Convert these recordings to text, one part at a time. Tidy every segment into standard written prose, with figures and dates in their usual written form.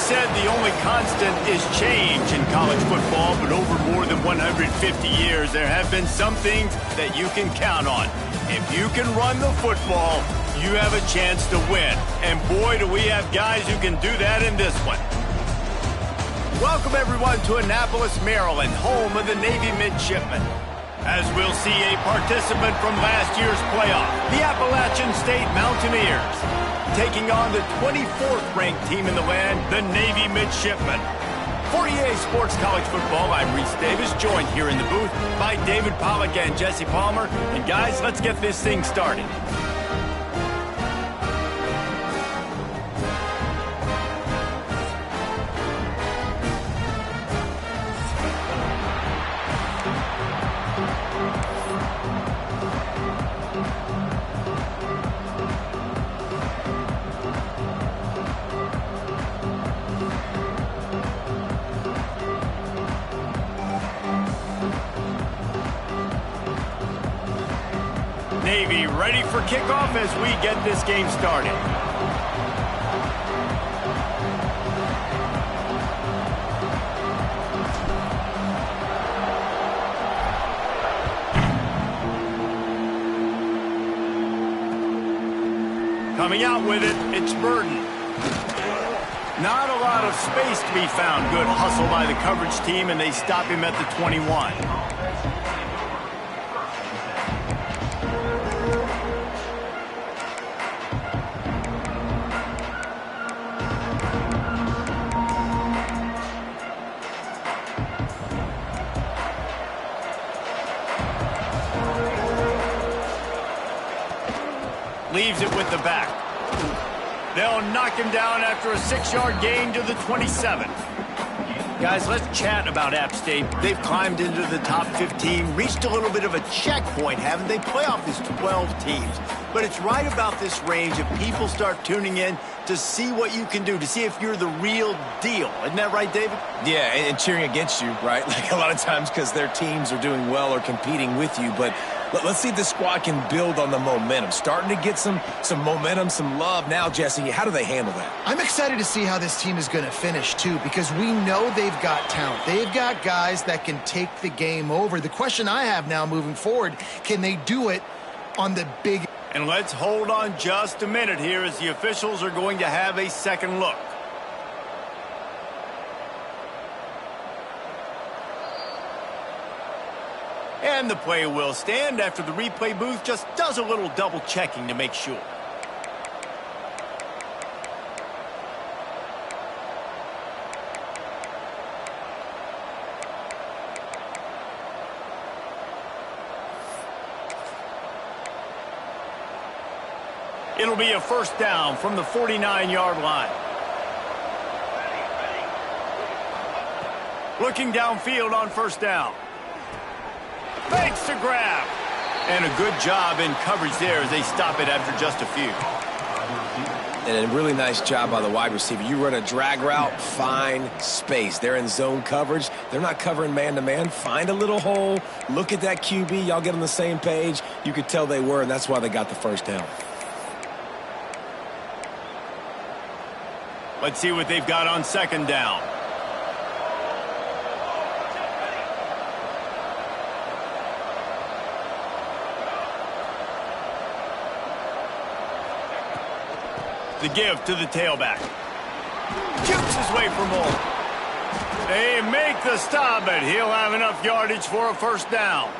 said the only constant is change in college football, but over more than 150 years, there have been some things that you can count on. If you can run the football, you have a chance to win. And boy, do we have guys who can do that in this one. Welcome, everyone, to Annapolis, Maryland, home of the Navy Midshipmen. As we'll see a participant from last year's playoff, the Appalachian State Mountaineers, taking on the 24th ranked team in the land, the Navy Midshipmen. For EA Sports College Football, I'm Reese Davis, joined here in the booth by David Pollack and Jesse Palmer. And guys, let's get this thing started. Navy ready for kickoff as we get this game started. Coming out with it, it's Burden. Not a lot of space to be found. Good hustle by the coverage team, and they stop him at the 21. Leaves it with the back. They'll knock him down after a 6-yard gain to the 27. Guys, let's chat about App State. They've climbed into the top 15, reached a little bit of a checkpoint, haven't they? Playoff is 12 teams. But it's right about this range if people start tuning in to see what you can do, to see if you're the real deal. Isn't that right, David? Yeah, and cheering against you, right? Like a lot of times because their teams are doing well or competing with you. But let's see if this squad can build on the momentum. Starting to get some momentum, some love. Now, Jesse, how do they handle that? I'm excited to see how this team is going to finish, too, because we know they've got talent. They've got guys that can take the game over. The question I have now moving forward, can they do it on the big... And let's hold on just a minute here as the officials are going to have a second look. And the play will stand after the replay booth just does a little double checking to make sure. It'll be a first down from the 49-yard line. Looking downfield on first down. Fakes to grab. And a good job in coverage there as they stop it after just a few. And a really nice job by the wide receiver. You run a drag route, find space. They're in zone coverage. They're not covering man-to-man. Find a little hole. Look at that QB. Y'all get on the same page. You could tell they were, and that's why they got the first down. Let's see what they've got on second down. The give to the tailback. Jukes his way for more. They make the stop, but he'll have enough yardage for a first down.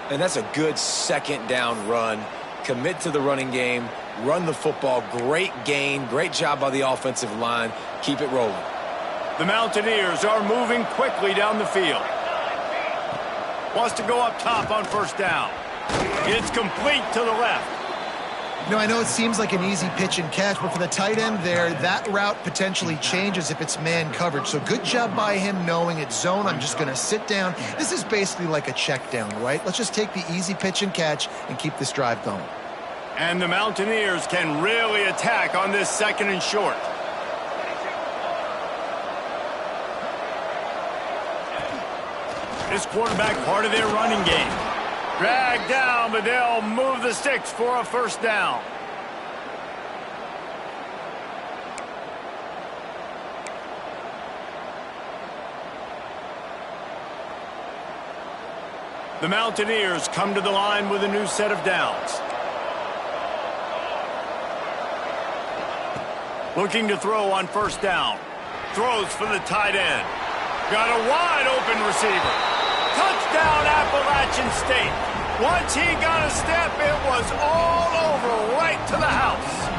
And that's a good second down run. Commit to the running game. Run the football. Great gain. Great job by the offensive line. Keep it rolling. The Mountaineers are moving quickly down the field. Wants to go up top on first down. It's complete to the left. You know, I know it seems like an easy pitch and catch, but for the tight end there, that route potentially changes if it's man coverage. So good job by him knowing it's zone. I'm just going to sit down. This is basically like a check down, right? Let's just take the easy pitch and catch and keep this drive going. And the Mountaineers can really attack on this second and short. This quarterback part of their running game. Dragged down, but they'll move the sticks for a first down. The Mountaineers come to the line with a new set of downs. Looking to throw on first down. Throws for the tight end. Got a wide open receiver. Touchdown Appalachian State. Once he got a step, it was all over right to the house.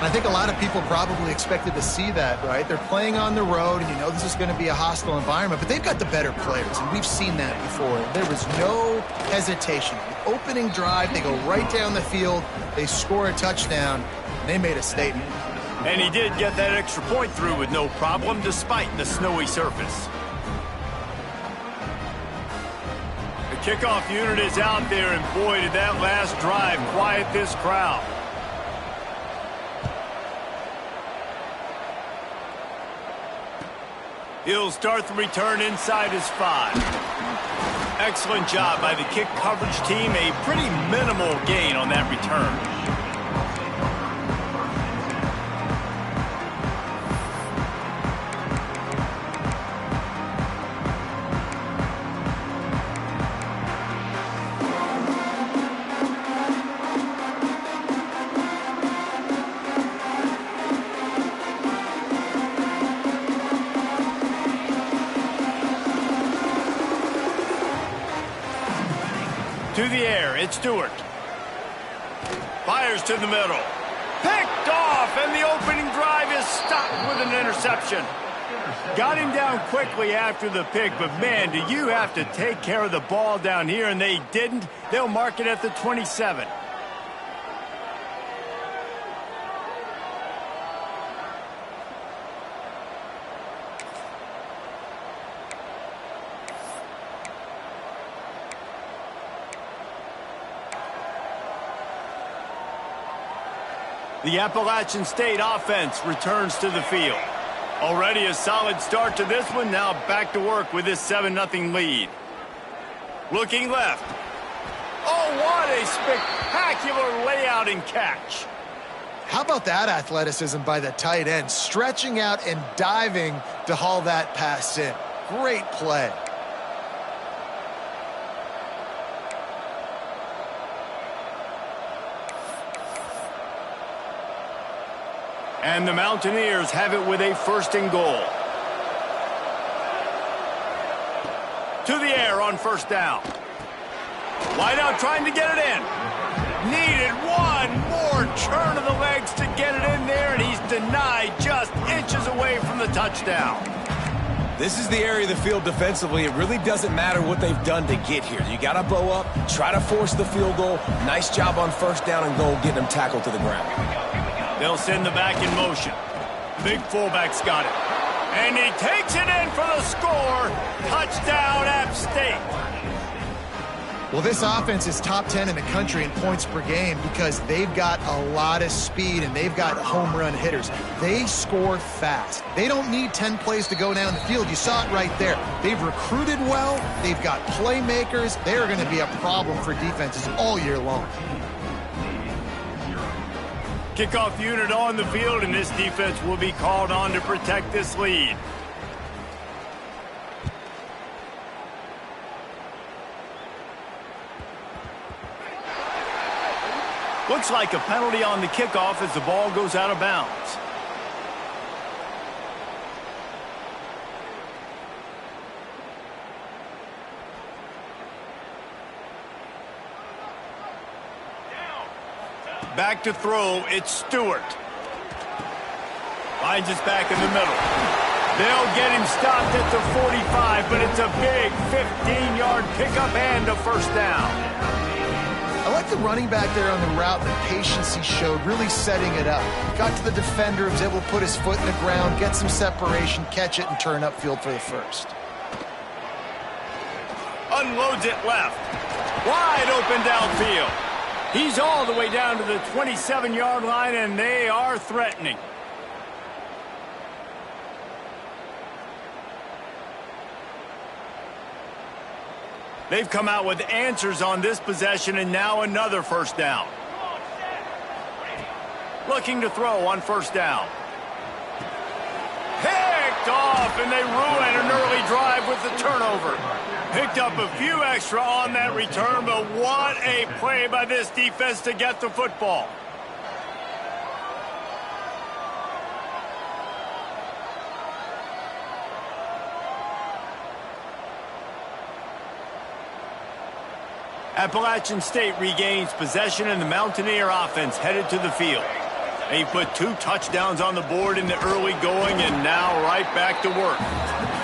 I think a lot of people probably expected to see that, right? They're playing on the road, and you know this is going to be a hostile environment, but they've got the better players, and we've seen that before. There was no hesitation. The opening drive, they go right down the field, they score a touchdown, and they made a statement. And he did get that extra point through with no problem, despite the snowy surface. The kickoff unit is out there, and boy, did that last drive quiet this crowd. He'll start the return inside his 5. Excellent job by the kick coverage team. A pretty minimal gain on that return. To the air, it's Stewart. Fires to the middle. Picked off, and the opening drive is stopped with an interception. Got him down quickly after the pick, but man, do you have to take care of the ball down here, and they didn't. They'll mark it at the 27. The Appalachian State offense returns to the field. Already a solid start to this one. Now back to work with this 7-0 lead. Looking left. Oh, what a spectacular layout and catch. How about that athleticism by the tight end, stretching out and diving to haul that pass in. Great play. And the Mountaineers have it with a 1st and goal. To the air on first down. Wide out trying to get it in. Needed one more turn of the legs to get it in there, and he's denied just inches away from the touchdown. This is the area of the field defensively. It really doesn't matter what they've done to get here. You got to bow up, try to force the field goal. Nice job on first down and goal, getting them tackled to the ground. They'll send the back in motion. Big fullback's got it. And he takes it in for the score. Touchdown, App State. Well, this offense is top 10 in the country in points per game because they've got a lot of speed and they've got home run hitters. They score fast. They don't need 10 plays to go down the field. You saw it right there. They've recruited well. They've got playmakers. They're going to be a problem for defenses all year long. Kickoff unit on the field, and this defense will be called on to protect this lead. Looks like a penalty on the kickoff as the ball goes out of bounds. Back to throw, it's Stewart. Finds us back in the middle. They'll get him stopped at the 45, but it's a big 15-yard pickup and a first down. I like the running back there on the route, the patience he showed, really setting it up. Got to the defender, was able to put his foot in the ground, get some separation, catch it, and turn upfield for the first. Unloads it left. Wide open downfield. He's all the way down to the 27-yard line, and they are threatening. They've come out with answers on this possession, and now another first down. Looking to throw on first down. Picked picked off, and they ruin an early drive with the turnover. Picked up a few extra on that return, but what a play by this defense to get the football. Appalachian State regains possession, and the Mountaineer offense headed to the field. They put 2 touchdowns on the board in the early going, and now right back to work.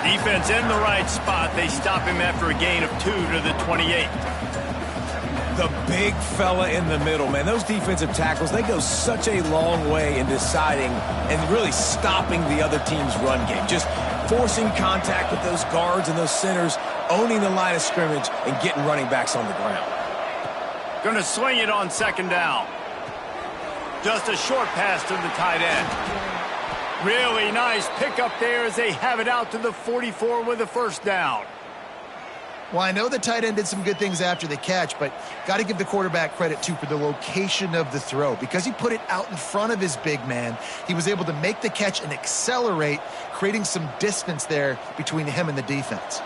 Defense in the right spot. They stop him after a gain of 2 to the 28. The big fella in the middle, man. Those defensive tackles, they go such a long way in deciding and really stopping the other team's run game. Just forcing contact with those guards and those centers, owning the line of scrimmage, and getting running backs on the ground. Going to sling it on 2nd down. Just a short pass to the tight end. Really nice pickup there as they have it out to the 44 with a 1st down. Well, I know the tight end did some good things after the catch, but got to give the quarterback credit, too, for the location of the throw. Because he put it out in front of his big man, he was able to make the catch and accelerate, creating some distance there between him and the defense.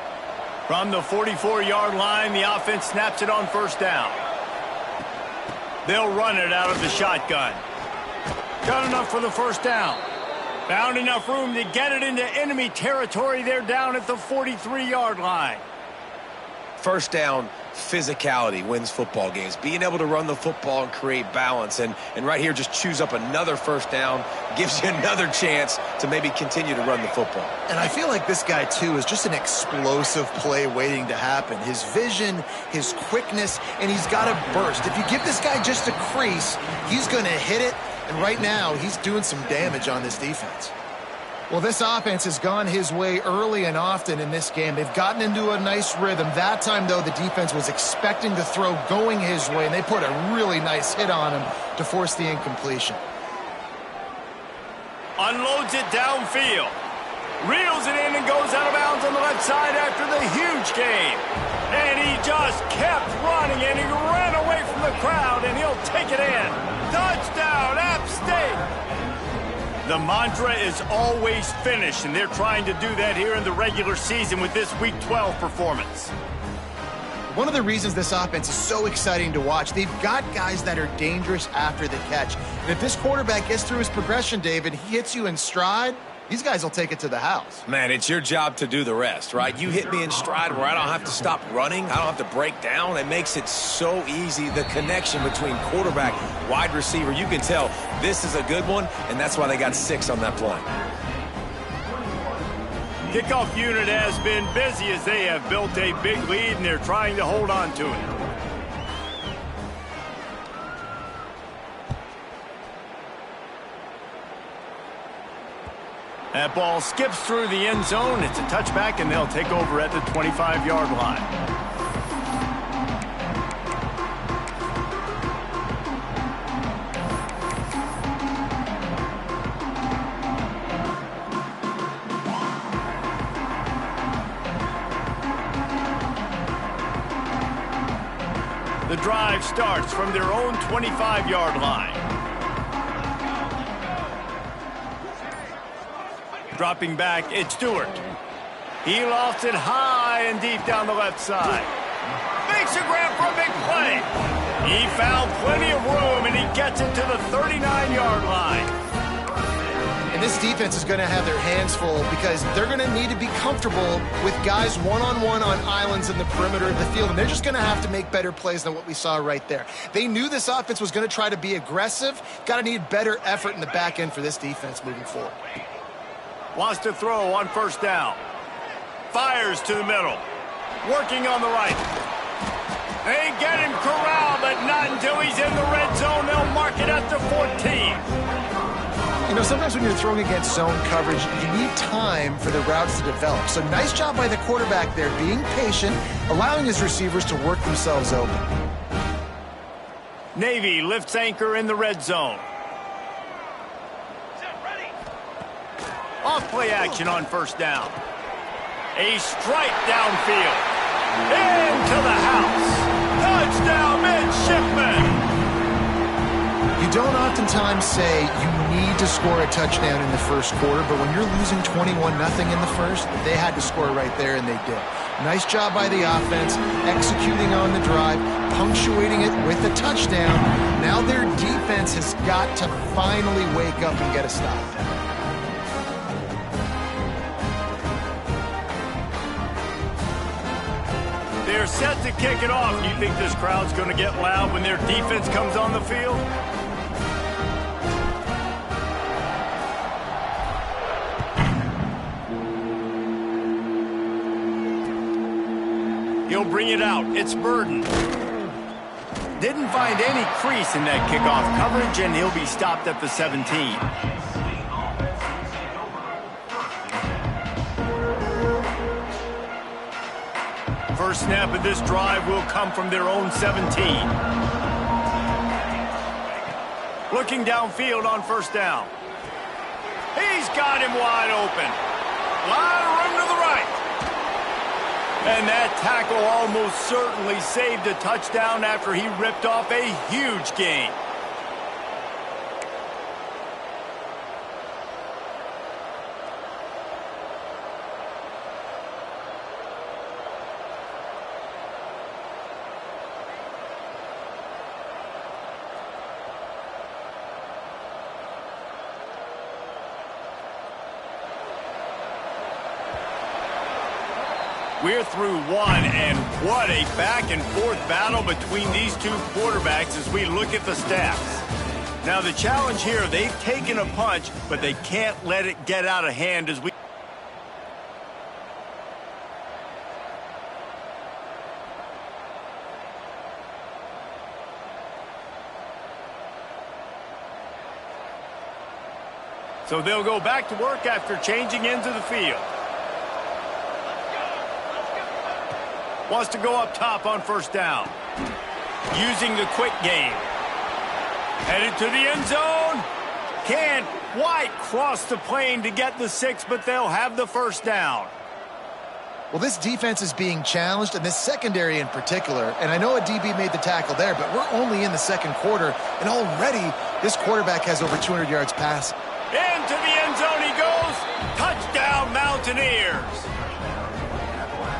From the 44-yard line, the offense snaps it on 1st down. They'll run it out of the shotgun. Got enough for the 1st down. Found enough room to get it into enemy territory. They're down at the 43-yard line. 1st down, physicality wins football games. Being able to run the football and create balance. And right here, just choose up another 1st down. Gives you another chance to maybe continue to run the football. And I feel like this guy, too, is just an explosive play waiting to happen. His vision, his quickness, and he's got a burst. If you give this guy just a crease, he's going to hit it. And right now, he's doing some damage on this defense. Well, this offense has gone his way early and often in this game. They've gotten into a nice rhythm. That time, though, the defense was expecting the throw going his way, and they put a really nice hit on him to force the incompletion. Unloads it downfield. Reels it in and goes out of bounds on the left side after the huge gain. And he just kept running, and he ran away from the crowd, and he'll take it in. Touchdown, App State! The mantra is always finish, and they're trying to do that here in the regular season with this Week 12 performance. One of the reasons this offense is so exciting to watch, they've got guys that are dangerous after the catch. And if this quarterback gets through his progression, David, he hits you in stride, these guys will take it to the house. Man, it's your job to do the rest, right? You hit me in stride where I don't have to stop running. I don't have to break down. It makes it so easy. The connection between quarterback, wide receiver, you can tell this is a good one, and that's why they got 6 on that play. Kickoff unit has been busy as they have built a big lead, and they're trying to hold on to it. That ball skips through the end zone. It's a touchback, and they'll take over at the 25-yard line. The drive starts from their own 25-yard line. Dropping back, it's Stewart. He lofts it high and deep down the left side. Makes a grab for a big play. He found plenty of room, and he gets it to the 39-yard line. And this defense is going to have their hands full because they're going to need to be comfortable with guys one-on-one on islands in the perimeter of the field, and they're just going to have to make better plays than what we saw right there. They knew this offense was going to try to be aggressive. Got to need better effort in the back end for this defense moving forward. Wants to throw on 1st down. Fires to the middle. Working on the right. They get him corralled, but not until he's in the red zone. They'll mark it at the 14. You know, sometimes when you're throwing against zone coverage, you need time for the routes to develop. So nice job by the quarterback there, being patient, allowing his receivers to work themselves open. Navy lifts anchor in the red zone. Off play action on 1st down. A strike downfield. Into the house. Touchdown, midshipman. You don't oftentimes say you need to score a touchdown in the first quarter, but when you're losing 21-0 in the first, they had to score right there, and they did. Nice job by the offense, executing on the drive, punctuating it with a touchdown. Now their defense has got to finally wake up and get a stop. They're set to kick it off. You think this crowd's going to get loud when their defense comes on the field? He'll bring it out. It's Burden. Didn't find any crease in that kickoff coverage, and he'll be stopped at the 17. First snap of this drive will come from their own 17. Looking downfield on first down. He's got him wide open. Lot of room to the right. And that tackle almost certainly saved a touchdown after he ripped off a huge gain. We're through one, and what a back-and-forth battle between these two quarterbacks as we look at the stats. Now, the challenge here, they've taken a punch, but they can't let it get out of hand as we... So they'll go back to work after changing into the field. Wants to go up top on first down. Using the quick game. Headed to the end zone. Can't quite cross the plane to get the 6, but they'll have the first down. Well, this defense is being challenged, and this secondary in particular. And I know a DB made the tackle there, but we're only in the second quarter, and already this quarterback has over 200 yards passing. Into the end zone he goes. Touchdown, Mountaineers.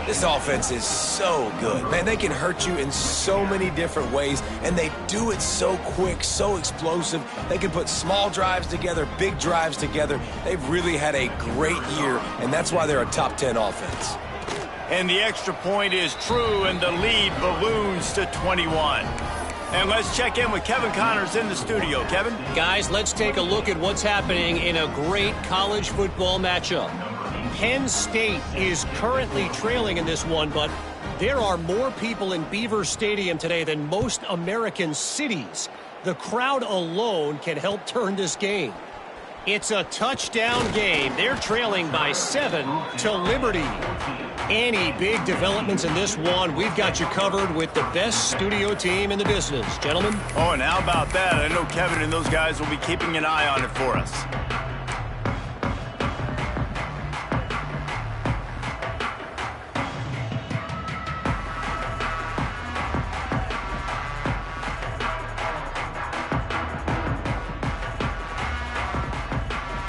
This offense is so good. Man, they can hurt you in so many different ways, and they do it so quick, so explosive. They can put small drives together, big drives together. They've really had a great year, and that's why they're a top 10 offense. And the extra point is true, and the lead balloons to 21. And let's check in with Kevin Connors in the studio. Kevin? Guys, let's take a look at what's happening in a great college football matchup. Penn State is currently trailing in this one, but there are more people in Beaver Stadium today than most American cities. The crowd alone can help turn this game. It's a touchdown game. They're trailing by 7 to Liberty. Any big developments in this one, we've got you covered with the best studio team in the business. Gentlemen? Oh, and how about that? I know Kevin and those guys will be keeping an eye on it for us.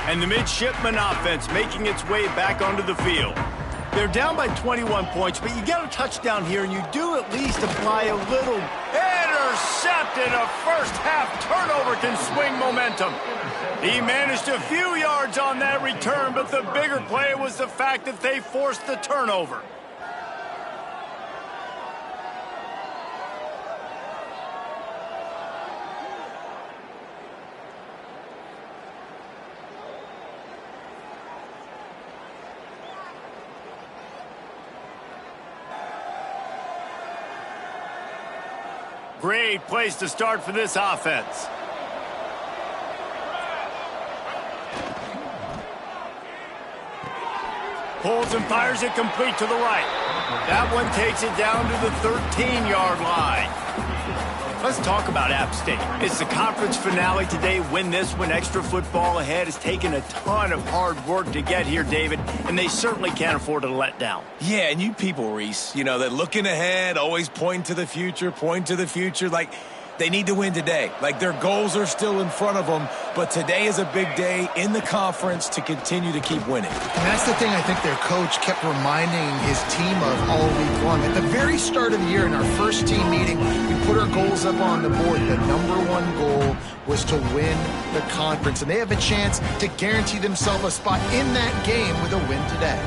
And the midshipman offense making its way back onto the field. They're down by 21 points, but you get a touchdown here, and you do at least apply a little intercepted. A first-half turnover can swing momentum. He managed a few yards on that return, but the bigger play was the fact that they forced the turnover. Great place to start for this offense. Pulls and fires it complete to the right. That one takes it down to the 13-yard line. Let's talk about App State. It's the conference finale today. Win this one. Extra football ahead. Has taken a ton of hard work to get here, David, and they certainly can't afford to let down. Yeah, and you people, Reese, you know, that looking ahead, always point to the future, like, They need to win today. Like, their goals are still in front of them, but today is a big day in the conference to continue to keep winning. And that's the thing I think their coach kept reminding his team of all week long. At the very start of the year in our first team meeting, we put our goals up on the board. The #1 goal was to win the conference, and they have a chance to guarantee themselves a spot in that game with a win today.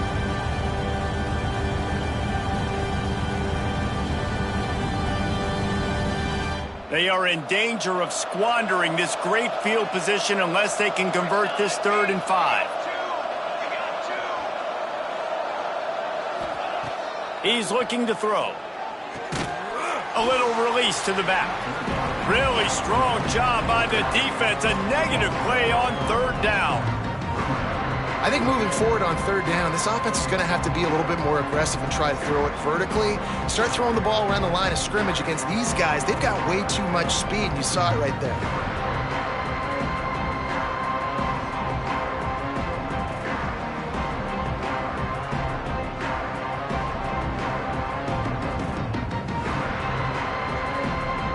They are in danger of squandering this great field position unless they can convert this 3rd and 5. He's looking to throw. A little release to the back. Really strong job by the defense. A negative play on 3rd down. I think moving forward on 3rd down, this offense is going to have to be a little bit more aggressive and try to throw it vertically. Start throwing the ball around the line of scrimmage against these guys. They've got way too much speed, and you saw it right there.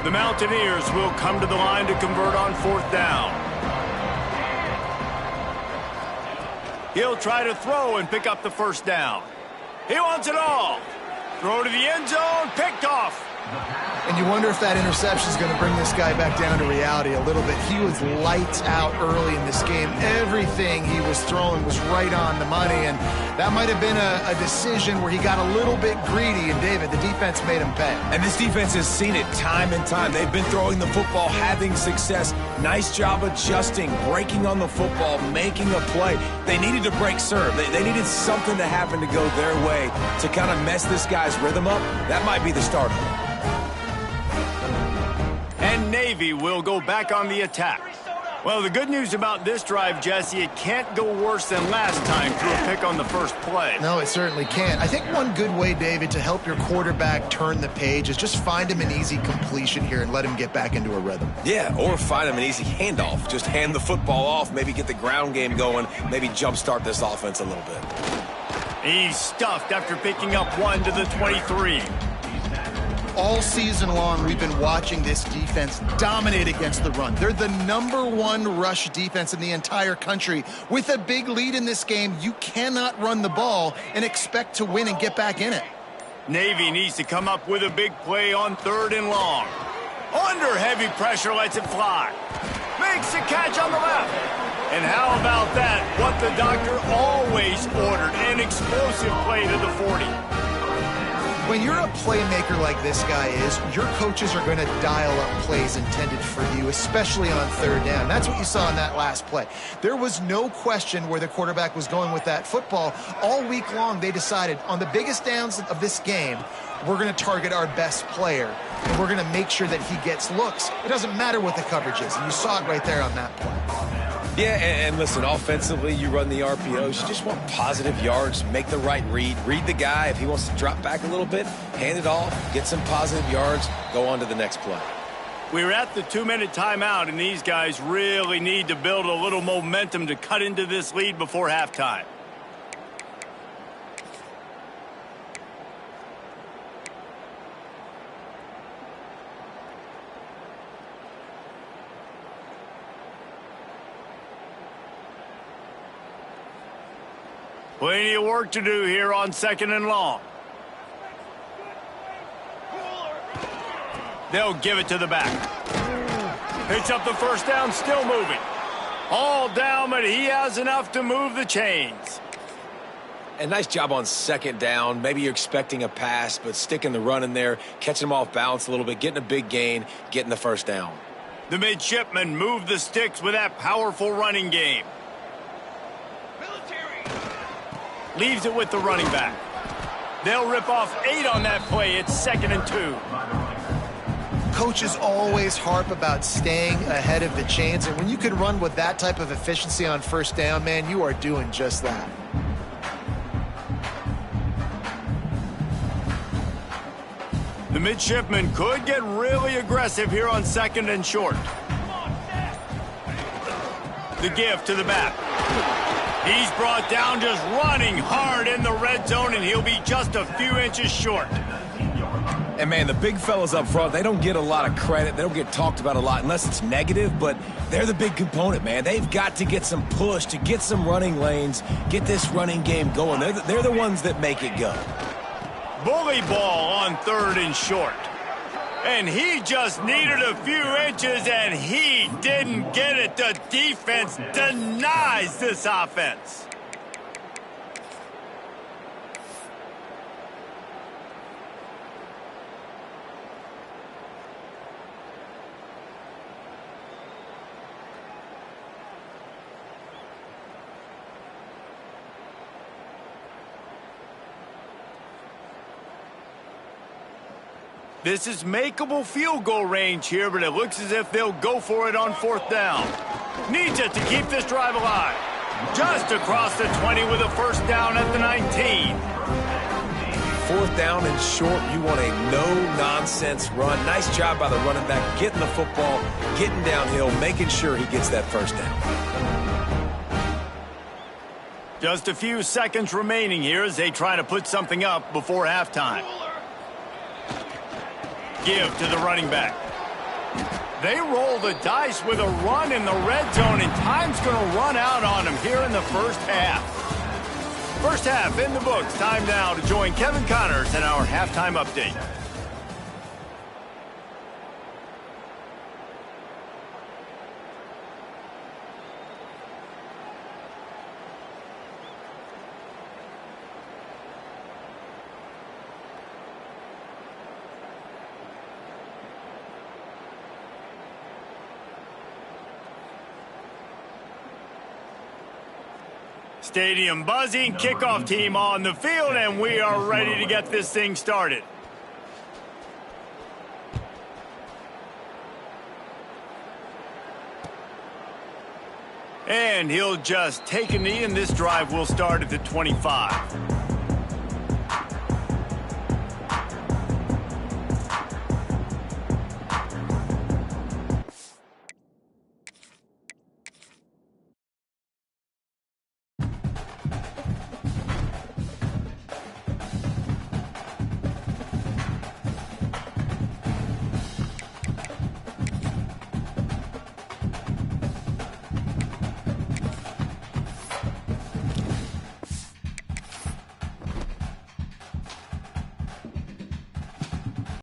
The Mountaineers will come to the line to convert on 4th down. He'll try to throw and pick up the 1st down. He wants it all. Throw to the end zone, picked off. And you wonder if that interception is going to bring this guy back down to reality a little bit. He was lights out early in this game. Everything he was throwing was right on the money, and that might have been a decision where he got a little bit greedy, and David, the defense made him pay. And this defense has seen it time and time. They've been throwing the football, having success. Nice job adjusting, breaking on the football, making a play. They needed to break serve. They needed something to happen to go their way to kind of mess this guy's rhythm up. That might be the start of it. And Navy will go back on the attack. Well, the good news about this drive, Jesse, it can't go worse than last time through a pick on the first play. No, it certainly can't. I think one good way, David, to help your quarterback turn the page is just find him an easy completion here and let him get back into a rhythm. Yeah, or find him an easy handoff. Just hand the football off, maybe get the ground game going, maybe jumpstart this offense a little bit. He's stuffed after picking up 1 to the 23. All season long, we've been watching this defense dominate against the run. They're the #1 rush defense in the entire country. With a big lead in this game, you cannot run the ball and expect to win and get back in it. Navy needs to come up with a big play on 3rd and long. Under heavy pressure, lets it fly. Makes the catch on the left. And how about that? What the doctor always ordered, an explosive play to the 40. When you're a playmaker like this guy is, your coaches are going to dial up plays intended for you, especially on 3rd down. That's what you saw in that last play. There was no question where the quarterback was going with that football. All week long, they decided on the biggest downs of this game, we're going to target our best player, and we're going to make sure that he gets looks. It doesn't matter what the coverage is, and you saw it right there on that play. Yeah, and listen, offensively, you run the RPOs. You just want positive yards, make the right read the guy. If he wants to drop back a little bit, hand it off, get some positive yards, go on to the next play. We're at the 2-minute timeout, and these guys really need to build a little momentum to cut into this lead before halftime. Plenty of work to do here on 2nd and long. They'll give it to the back. Picks up the 1st down, still moving. All down, but he has enough to move the chains. And nice job on 2nd down. Maybe you're expecting a pass, but sticking the run in there, catching them off balance a little bit, getting a big gain, getting the 1st down. The midshipmen move the sticks with that powerful running game. Leaves it with the running back. They'll rip off 8 on that play. It's 2nd and 2. Coaches always harp about staying ahead of the chains, and when you can run with that type of efficiency on 1st down, man, you are doing just that. The midshipmen could get really aggressive here on 2nd and short. The give to the back. He's brought down just running hard in the red zone, and he'll be just a few inches short. And, man, the big fellas up front, they don't get a lot of credit. They don't get talked about a lot unless it's negative, but they're the big component, man. They've got to get some push, to get some running lanes, get this running game going. They're the ones that make it go. Bully ball on 3rd and short. And he just needed a few inches, and he didn't get it. The defense denies this offense. This is makeable field goal range here, but it looks as if they'll go for it on 4th down. Needs it to keep this drive alive. Just across the 20 with a first down at the 19. 4th down and short, you want a no-nonsense run. Nice job by the running back, getting the football, getting downhill, making sure he gets that first down. Just a few seconds remaining here as they try to put something up before halftime. Give to the running back. They roll the dice with a run in the red zone, and time's going to run out on them here in the first half. First half in the books. Time now to join Kevin Connors in our halftime update. Stadium buzzing, kickoff team on the field, and we are ready to get this thing started. And he'll just take a knee, and this drive will start at the 25.